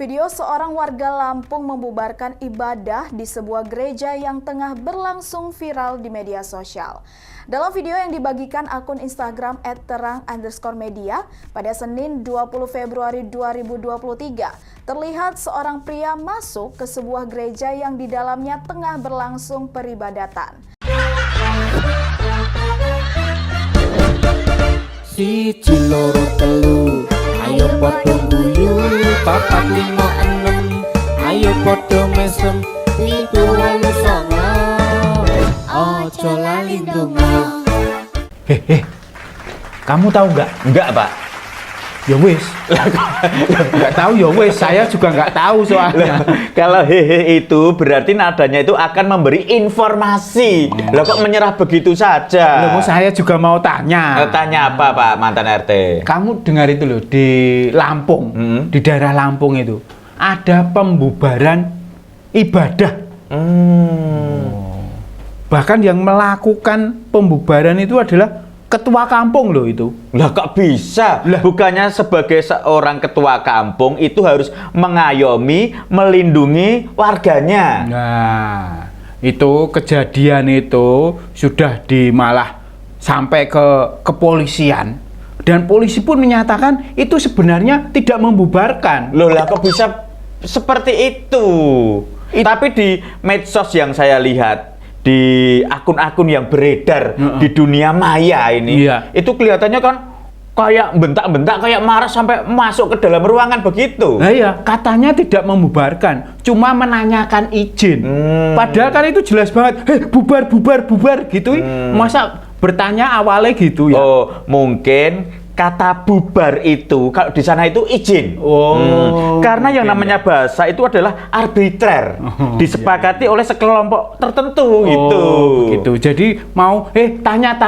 Video seorang warga Lampung membubarkan ibadah di sebuah gereja yang tengah berlangsung viral di media sosial. Dalam video yang dibagikan akun Instagram @terang_media pada Senin 20 Februari 2023, terlihat seorang pria masuk ke sebuah gereja yang di dalamnya tengah berlangsung peribadatan. Siji loro telu, ayo padha guyu, papat lima enem, ayo padha mesem, pitu wolu songo, ojo lali ndonga. Kamu tahu nggak? Enggak, Pak. Ya wis. Nggak tahu ya wis. Saya juga nggak tahu soalnya. Kalau hehe itu berarti nadanya itu akan memberi informasi. Loh kok menyerah begitu saja? Loh, saya juga mau tanya. Tanya apa, Pak mantan RT? Kamu dengar itu loh, di Lampung, di daerah Lampung itu ada pembubaran ibadah. Bahkan yang melakukan pembubaran itu adalah ketua kampung loh itu. Lah kok bisa? Lah. Bukannya sebagai seorang ketua kampung itu harus mengayomi, melindungi warganya. Nah, itu kejadian itu sudah malah sampai ke kepolisian. Dan polisi pun menyatakan itu sebenarnya tidak membubarkan. Loh lah kok bisa seperti itu? Tapi di medsos yang saya lihat, di akun-akun yang beredar di dunia maya ini, itu kelihatannya kan kayak bentak-bentak, kayak marah sampai masuk ke dalam ruangan begitu. Nah iya, katanya tidak membubarkan, cuma menanyakan izin. Padahal kan itu jelas banget, bubar gitu. Masa bertanya awalnya gitu ya? Oh, mungkin kata bubar itu kalau di sana itu izin. Karena yang namanya bahasa itu adalah arbitrer, disepakati oleh sekelompok tertentu gitu. Begitu. Jadi mau tanya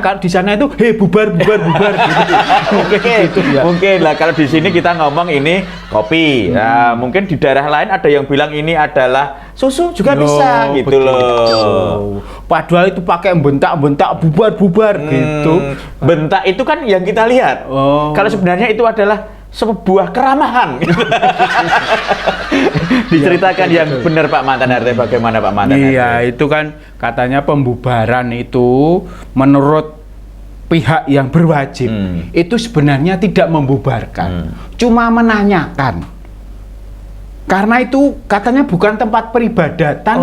kalau di sana itu bubar gitu. Mungkin lah kalau di sini kita ngomong ini kopi. Nah, mungkin di daerah lain ada yang bilang ini adalah susu juga bisa gitu loh. Padahal itu pakai bentak-bentak bubar gitu. Bentak itu kan yang kita lihat. Kalau sebenarnya itu adalah sebuah keramahan. Diceritakan yang benar Pak mantan RT, bagaimana Pak mantan RT? Iya, itu kan katanya pembubaran itu menurut pihak yang berwajib itu sebenarnya tidak membubarkan, cuma menanyakan. Karena itu katanya bukan tempat peribadatan.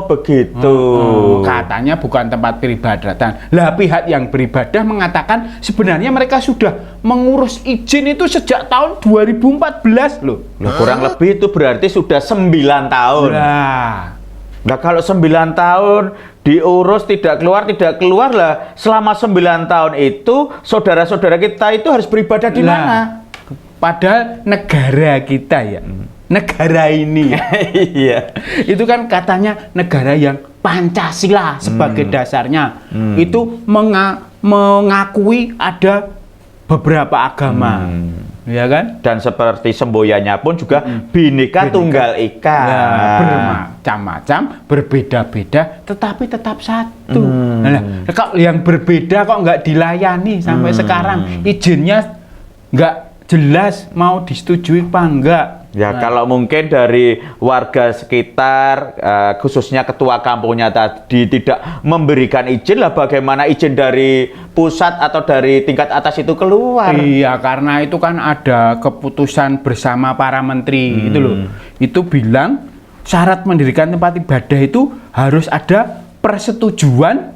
Begitu. Katanya bukan tempat peribadatan. Lah pihak yang beribadah mengatakan sebenarnya mereka sudah mengurus izin itu sejak tahun 2014 loh. Kurang lebih itu berarti sudah 9 tahun. Nah kalau 9 tahun diurus tidak keluar lah. Selama 9 tahun itu saudara-saudara kita itu harus beribadah di mana? Padahal negara kita ya. Negara ini iya. Itu kan katanya negara yang Pancasila sebagai dasarnya. Itu mengakui ada beberapa agama. Ya kan? Dan seperti semboyannya pun juga Bhinneka Tunggal Ika. Bermacam-macam, berbeda-beda, tetapi tetap satu. Nah, kalau yang berbeda kok nggak dilayani sampai sekarang, izinnya nggak jelas mau disetujui apa enggak. Ya kalau mungkin dari warga sekitar, khususnya ketua kampungnya tadi tidak memberikan izin, lah bagaimana izin dari pusat atau dari tingkat atas itu keluar? Iya, karena itu kan ada keputusan bersama para menteri itu loh. Itu bilang syarat mendirikan tempat ibadah itu harus ada persetujuan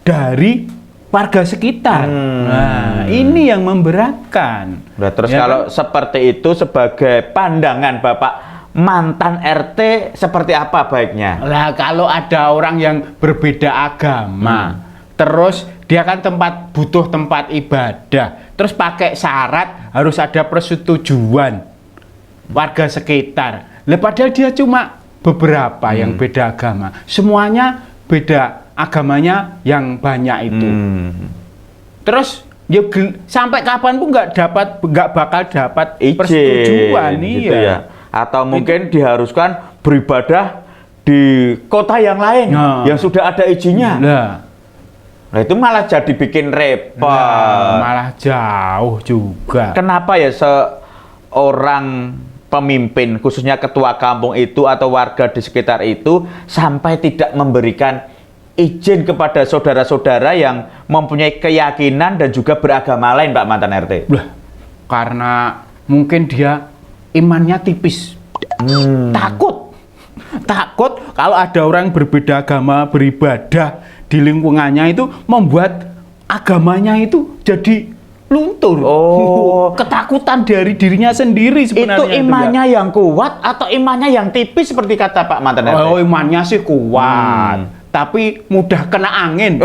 dari warga sekitar. Nah, ini yang memberatkan. Nah, terus ya kalau kan? seperti itu sebagai pandangan Bapak mantan RT seperti apa baiknya? Lah kalau ada orang yang berbeda agama, terus dia kan butuh tempat ibadah, terus pakai syarat harus ada persetujuan warga sekitar. Lah padahal dia cuma beberapa yang beda agama, semuanya beda agamanya yang banyak itu. Terus ya sampai kapan pun nggak bakal dapat persetujuan gitu ya. Atau mungkin diharuskan beribadah di kota yang lain yang sudah ada izinnya. Nah itu malah jadi bikin repot. Malah jauh juga. Kenapa ya seorang pemimpin, khususnya ketua kampung itu atau warga di sekitar itu sampai tidak memberikan izin kepada saudara-saudara yang mempunyai keyakinan dan juga beragama lain, Pak Mantan RT? Lah, karena mungkin dia imannya tipis. Takut kalau ada orang berbeda agama beribadah di lingkungannya itu membuat agamanya itu jadi luntur. Oh. Ketakutan dari dirinya sendiri sebenarnya. Itu imannya yang kuat atau imannya yang tipis seperti kata Pak Mantan RT? Oh, imannya sih kuat. Tapi mudah kena angin.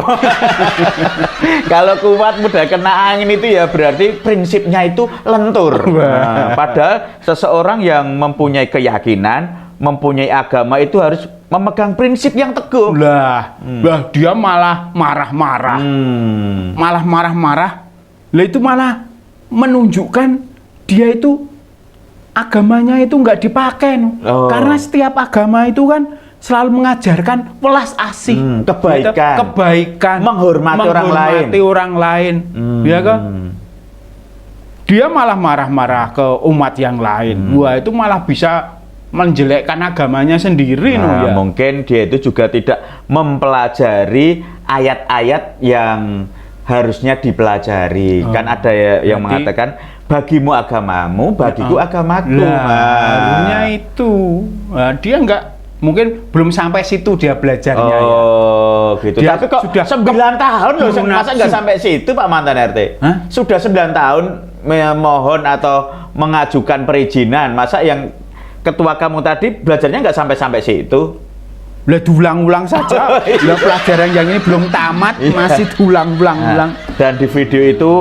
Kalau kuat mudah kena angin itu ya berarti prinsipnya itu lentur. Nah, padahal seseorang yang mempunyai keyakinan, mempunyai agama itu harus memegang prinsip yang teguh. Lah, dia malah marah-marah. Malah marah-marah. Lah itu malah menunjukkan dia itu agamanya itu nggak dipakai. Oh. Karena setiap agama itu kan selalu mengajarkan welas asih, kebaikan, menghormati orang lain, ya kan? Dia malah marah-marah ke umat yang lain. Wah, itu malah bisa menjelekkan agamanya sendiri. Nah, mungkin dia itu juga tidak mempelajari ayat-ayat yang harusnya dipelajari. Kan ada yang mengatakan bagimu agamamu, bagiku agamaku. Harusnya itu. Nah, dia mungkin belum sampai situ dia belajarnya. Gitu. Dia tapi kok sudah 9 tahun loh, masa nggak sampai situ Pak Mantan RT? Hah? Sudah 9 tahun memohon atau mengajukan perizinan, masa yang ketua kamu tadi belajarnya nggak sampai situ? Lah diulang-ulang saja. Lah pelajaran yang ini belum tamat, masih diulang-ulang. Dan di video itu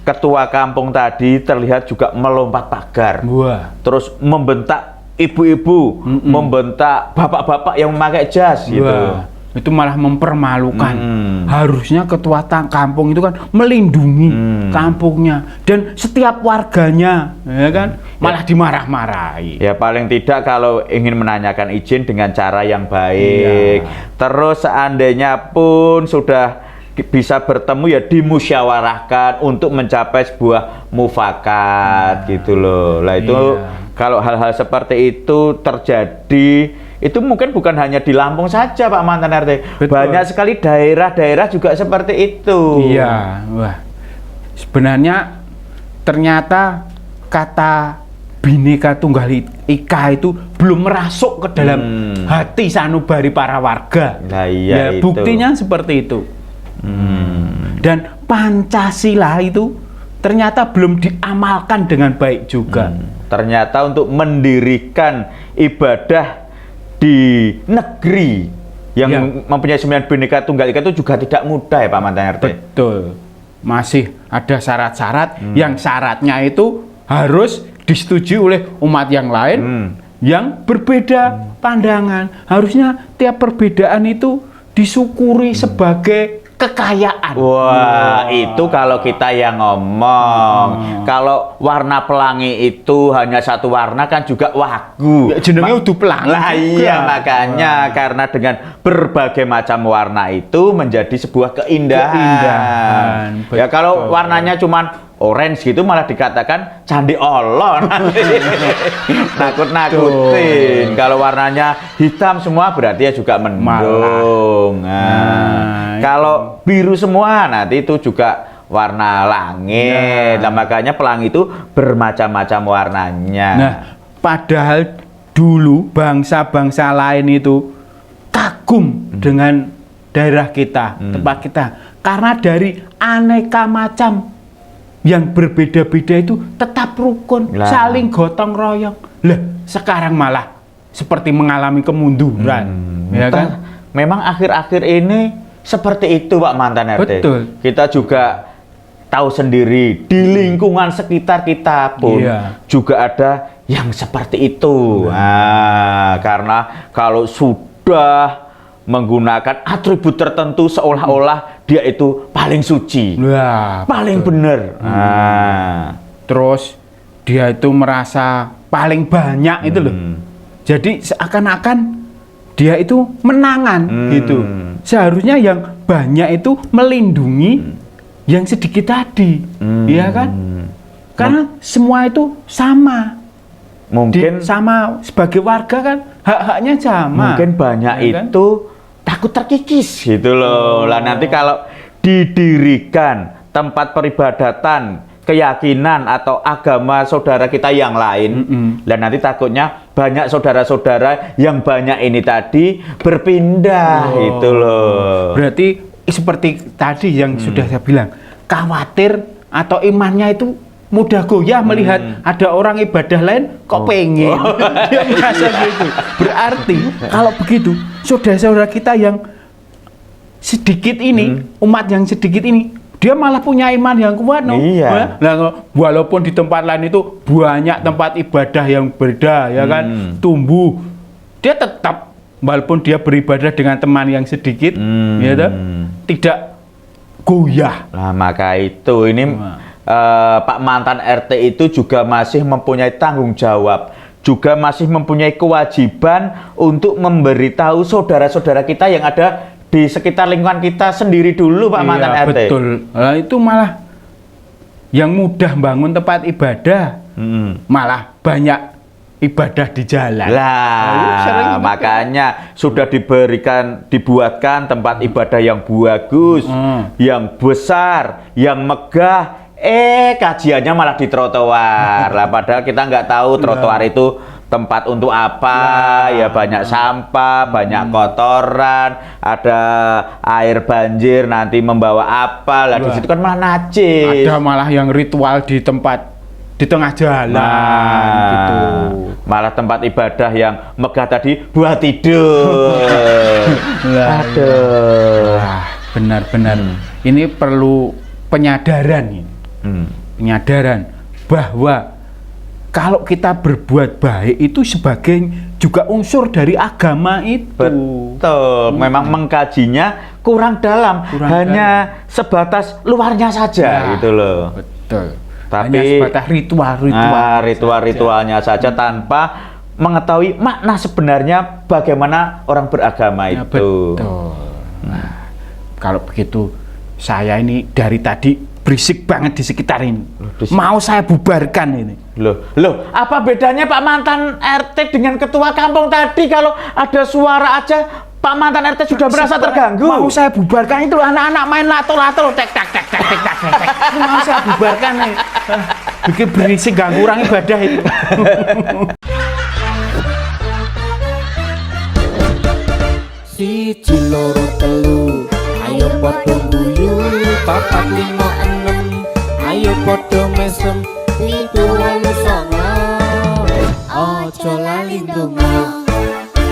ketua kampung tadi terlihat juga melompat pagar. Wah. Terus membentak ibu-ibu, membentak bapak-bapak yang memakai jas gitu. Wah, itu malah mempermalukan. Harusnya ketua kampung itu kan melindungi kampungnya dan setiap warganya, ya kan? Malah dimarah-marahi. Ya paling tidak kalau ingin menanyakan izin dengan cara yang baik. Terus seandainya pun sudah bisa bertemu ya dimusyawarahkan untuk mencapai sebuah mufakat gitu loh. Lah itu kalau hal-hal seperti itu terjadi, itu mungkin bukan hanya di Lampung saja Pak Mantan RT. Betul. Banyak sekali daerah-daerah juga seperti itu. Iya, wah. Sebenarnya ternyata kata Bhinneka Tunggal Ika itu belum merasuk ke dalam hati sanubari para warga. Nah, iya, ya, buktinya seperti itu. Dan Pancasila itu ternyata belum diamalkan dengan baik juga. Ternyata untuk mendirikan ibadah di negeri yang mempunyai 9 Bhinneka Tunggal Ika itu juga tidak mudah ya Pak Mantan RT. Betul. Masih ada syarat-syarat yang syaratnya itu harus disetujui oleh umat yang lain yang berbeda pandangan. Harusnya tiap perbedaan itu disyukuri sebagai kekayaan. Wah, itu kalau kita yang ngomong. Kalau warna pelangi itu hanya satu warna kan juga wagu. Ya, jenenge udah pelangi. Lah iya, makanya karena dengan berbagai macam warna itu menjadi sebuah keindahan. Ya kalau warnanya cuman orange gitu malah dikatakan candi Allah. Nakut-nakutin. Kalau warnanya hitam semua berarti ya juga mendung. Kalau biru semua nanti itu juga warna langit. Nah, makanya pelangi itu bermacam-macam warnanya. Nah, padahal dulu bangsa-bangsa lain itu kagum dengan daerah kita, tempat kita. Karena dari aneka macam yang berbeda-beda itu tetap rukun, saling gotong royong. Lah, sekarang malah seperti mengalami kemunduran. Ya kan? Memang akhir-akhir ini seperti itu Pak Mantan RT. Betul. Kita juga tahu sendiri di lingkungan sekitar kita pun juga ada yang seperti itu. Nah, karena kalau sudah menggunakan atribut tertentu seolah-olah dia itu paling suci, paling benar. Terus dia itu merasa paling banyak itu loh. Jadi seakan-akan dia itu menangan gitu. Seharusnya yang banyak itu melindungi yang sedikit tadi, ya kan? Karena semua itu sama. Mungkin sama sebagai warga kan hak-haknya sama. Mungkin banyak ya kan? itu takut terkikis gitu loh. Lah nanti kalau didirikan tempat peribadatan, keyakinan atau agama saudara kita yang lain, dan nanti takutnya banyak saudara-saudara yang banyak ini tadi berpindah gitu loh. Berarti seperti tadi yang sudah saya bilang, khawatir atau imannya itu mudah goyah melihat ada orang ibadah lain kok pengen. Dia merasa gitu. Berarti kalau begitu saudara-saudara kita yang sedikit ini, umat yang sedikit ini, dia malah punya iman yang kuat, no? Iya. Nah, walaupun di tempat lain itu banyak tempat ibadah yang berbeda, ya kan, tumbuh, dia tetap walaupun dia beribadah dengan teman yang sedikit, ya toh, tidak goyah. Nah, maka itu ini Pak mantan RT itu juga masih mempunyai tanggung jawab, juga masih mempunyai kewajiban untuk memberitahu saudara-saudara kita yang ada di sekitar lingkungan kita sendiri dulu, Pak mantan RT. Betul. Nah, itu malah yang mudah bangun tempat ibadah, malah banyak ibadah di jalan. Lah, makanya sudah dibuatkan tempat ibadah yang bagus, yang besar, yang megah. Kajiannya malah di trotoar. Lah, padahal kita nggak tahu trotoar itu tempat untuk apa. Ya banyak sampah, banyak kotoran, ada air banjir nanti membawa apa. Lah di situ kan malah najis. Ada malah yang ritual di tempat di tengah jalan gitu. Malah tempat ibadah yang megah tadi buat tidur. Aduh. Benar-benar. Ini perlu penyadaran ini. Penyadaran bahwa kalau kita berbuat baik itu sebagai juga unsur dari agama itu. Betul. Memang mengkajinya kurang dalam, hanya sebatas luarnya saja gitu loh. Betul. Tapi hanya sebatas ritual-ritualnya saja tanpa mengetahui makna sebenarnya bagaimana orang beragama itu. Betul. Nah, kalau begitu saya ini dari tadi berisik banget di sekitar ini. Mau saya bubarkan ini. Loh, apa bedanya Pak mantan RT dengan ketua kampung tadi? Kalau ada suara aja Pak mantan RT sudah merasa terganggu. Mau saya bubarkan itu anak-anak main lato-lato tek tak tek tek tek tek tek. Mau saya bubarkan nih. Bikin berisik ganggu orang ibadah itu. Siji loro telu ayo padha guyu papat lima enem ayo padha mesem pitu wolu songo aja lali ndonga